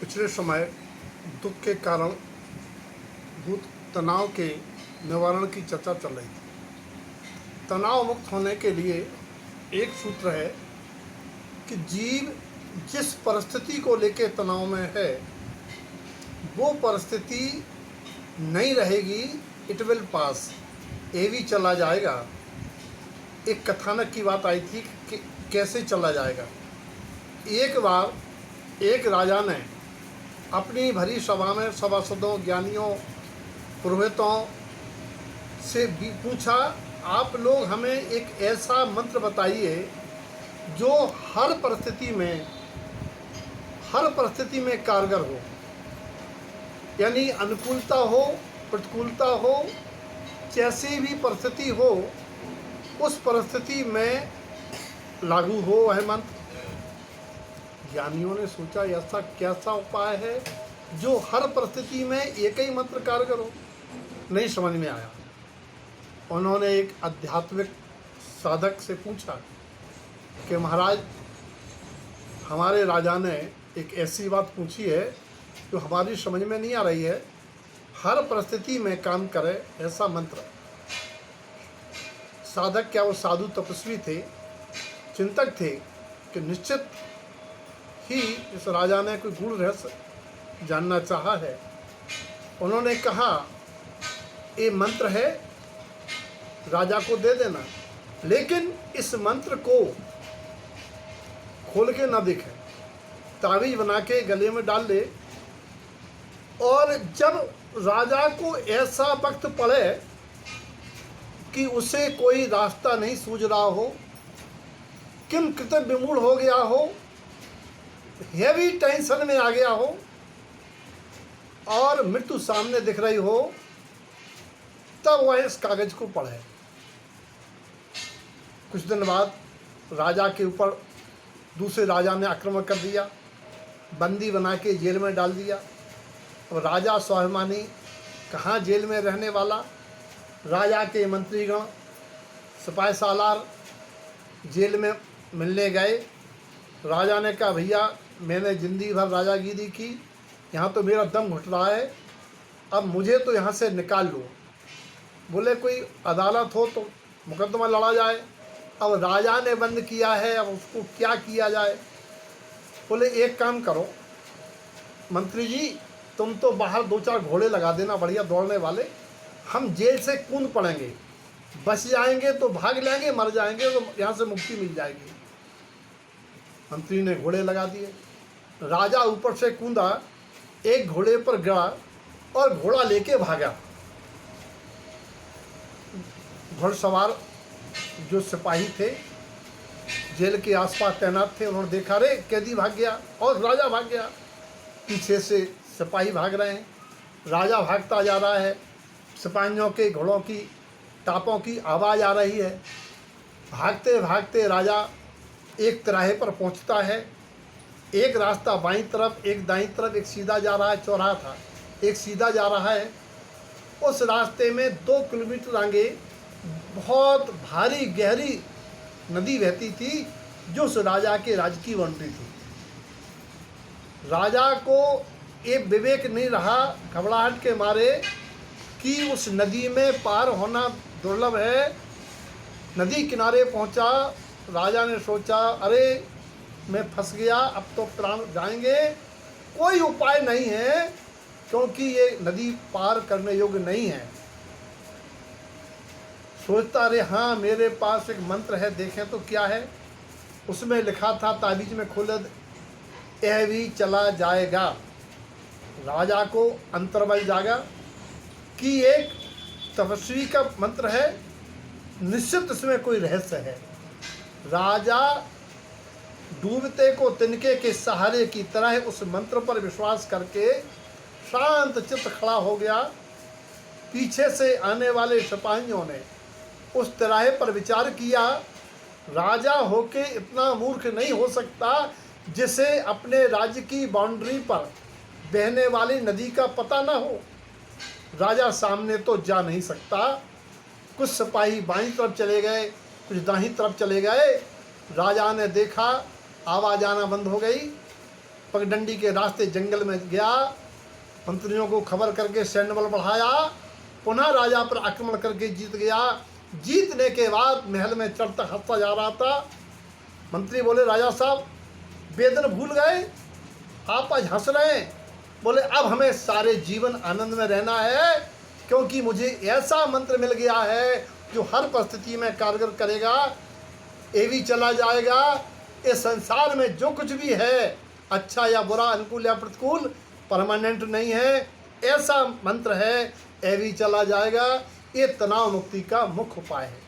पिछले समय दुख के कारण भूत तनाव के निवारण की चर्चा चल रही थी। तनाव मुक्त होने के लिए एक सूत्र है कि जीव जिस परिस्थिति को लेकर तनाव में है वो परिस्थिति नहीं रहेगी, इट विल पास, ये भी चला जाएगा। एक कथानक की बात आई थी कि कैसे चला जाएगा। एक बार एक राजा ने अपनी भरी सभा में सभासदों, ज्ञानियों, पुरोहितों से भी पूछा, आप लोग हमें एक ऐसा मंत्र बताइए जो हर परिस्थिति में कारगर हो, यानी अनुकूलता हो, प्रतिकूलता हो, जैसी भी परिस्थिति हो उस परिस्थिति में लागू हो वह मंत्र। ज्ञानियों ने सोचा ऐसा कैसा उपाय है जो हर परिस्थिति में एक ही मंत्र कारगर हो। नहीं समझ में आया। उन्होंने एक आध्यात्मिक साधक से पूछा कि महाराज, हमारे राजा ने एक ऐसी बात पूछी है जो हमारी समझ में नहीं आ रही है, हर परिस्थिति में काम करे ऐसा मंत्र। साधक क्या वो साधु तपस्वी थे, चिंतक थे कि निश्चित ही इस राजा ने कोई गूढ़ रहस्य जानना चाहा है। उन्होंने कहा, ये मंत्र है, राजा को दे देना, लेकिन इस मंत्र को खोल के ना देखे, तावीज बना के गले में डाल ले, और जब राजा को ऐसा वक्त पड़े कि उसे कोई रास्ता नहीं सूझ रहा हो, किम कृत विमूढ़ हो गया हो, हेवी टेंशन में आ गया हो और मृत्यु सामने दिख रही हो, तब वह इस कागज को पढ़े। कुछ दिन बाद राजा के ऊपर दूसरे राजा ने आक्रमण कर दिया, बंदी बना के जेल में डाल दिया। और राजा स्वाभिमानी कहाँ जेल में रहने वाला, राजा के मंत्रीगण, सिपाही सालार जेल में मिलने गए। राजा ने कहा, भैया मैंने ज़िंदगी भर राजागिरी की, यहाँ तो मेरा दम घुट रहा है, अब मुझे तो यहाँ से निकाल लो। बोले कोई अदालत हो तो मुकदमा लड़ा जाए, अब राजा ने बंद किया है, अब उसको क्या किया जाए। बोले एक काम करो मंत्री जी, तुम तो बाहर 2-4 घोड़े लगा देना बढ़िया दौड़ने वाले, हम जेल से कूद पड़ेंगे, बच जाएंगे तो भाग लेंगे, मर जाएंगे तो यहाँ से मुक्ति मिल जाएगी। मंत्री ने घोड़े लगा दिए, राजा ऊपर से कूदा, एक घोड़े पर गड़ा और घोड़ा लेके भागा। घुड़सवार जो सिपाही थे जेल के आसपास तैनात थे, उन्होंने देखा, रे कैदी भाग गया और राजा भाग गया। पीछे से सिपाही भाग रहे हैं, राजा भागता जा रहा है, सिपाहियों के घोड़ों की टापों की आवाज़ आ रही है। भागते भागते राजा एक तिराहे पर पहुंचता है। एक रास्ता बाईं तरफ, एक दाईं तरफ, एक सीधा जा रहा है, चौराहा था, एक सीधा जा रहा है। उस रास्ते में 2 किलोमीटर आगे बहुत भारी गहरी नदी बहती थी जो उस राजा के राज की बाउंड्री थी। राजा को ये विवेक नहीं रहा, घबराहट के मारे, कि उस नदी में पार होना दुर्लभ है। नदी किनारे पहुंचा, राजा ने सोचा, अरे मैं फंस गया, अब तो प्राण जाएंगे, कोई उपाय नहीं है क्योंकि ये नदी पार करने योग्य नहीं है। सोचता, अरे हाँ मेरे पास एक मंत्र है, देखें तो क्या है। उसमें लिखा था, ताबीज में खोले, यह भी चला जाएगा। राजा को अंतर्बल जागा कि एक तपस्वी का मंत्र है, निश्चित इसमें कोई रहस्य है। राजा डूबते को तिनके के सहारे की तरह उस मंत्र पर विश्वास करके शांत चित्त खड़ा हो गया। पीछे से आने वाले सिपाहियों ने उस तिराहे पर विचार किया, राजा होके इतना मूर्ख नहीं हो सकता जिसे अपने राज्य की बाउंड्री पर बहने वाली नदी का पता ना हो। राजा सामने तो जा नहीं सकता। कुछ सिपाही बाईं तरफ चले गए, कुछ दाहिनी तरफ चले गए। राजा ने देखा, आवाज़ आना बंद हो गई। पगडंडी के रास्ते जंगल में गया, मंत्रियों को खबर करके सैन्य बल बढ़ाया, पुनः राजा पर आक्रमण करके जीत गया। जीतने के बाद महल में चढ़ता हंसता जा रहा था। मंत्री बोले, राजा साहब वेदन भूल गए, आप आज हंस रहे हैं। बोले, अब हमें सारे जीवन आनंद में रहना है, क्योंकि मुझे ऐसा मंत्र मिल गया है जो हर परिस्थिति में कारगर करेगा। ये भी चला जाएगा, इस संसार में जो कुछ भी है, अच्छा या बुरा, अनुकूल या प्रतिकूल, परमानेंट नहीं है। ऐसा मंत्र है, ये भी चला जाएगा। ये तनाव मुक्ति का मुख्य उपाय है।